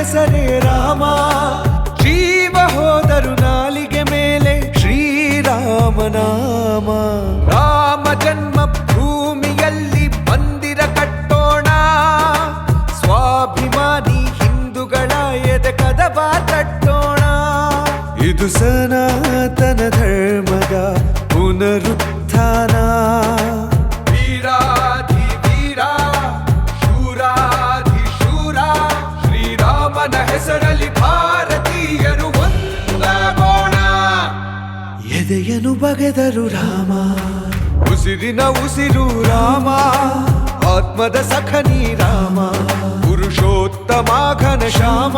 ಹೆಸರೇ ರಾಮ. ಜೀವ ಹೋದರು ನಾಲಿಗೆ ಮೇಲೆ ಶ್ರೀರಾಮನಾಮ. ರಾಮ ಜನ್ಮ ಭೂಮಿಯಲ್ಲಿ ಮಂದಿರ ಕಟ್ಟೋಣ, ಸ್ವಾಭಿಮಾನಿ ಹಿಂದೂಗಳ ಎದೆ ಕದವ ತಟ್ಟೋಣ. ಇದು ಸನಾತನ ಧರ್ಮದ ಪುನರುತ್ಥಾನ. ವೀರಾಧಿ ವೀರ ಶೂರಾಧಿ ಶೂರ, ಶ್ರೀರಾಮನ ಹೆಸರಲ್ಲಿ ಭಾರತೀಯರು ಒಂದಾಗೋಣ. ಎದೆಯನು ಬಗೆದರು ರಾಮ, ಉಸಿರಿನ ಉಸಿರು ರಾಮ, ಆತ್ಮದ ಸಖನಿ ರಾಮ, ಪುರುಷೋತ್ತಮ ಘನಶ್ಯಾಮ.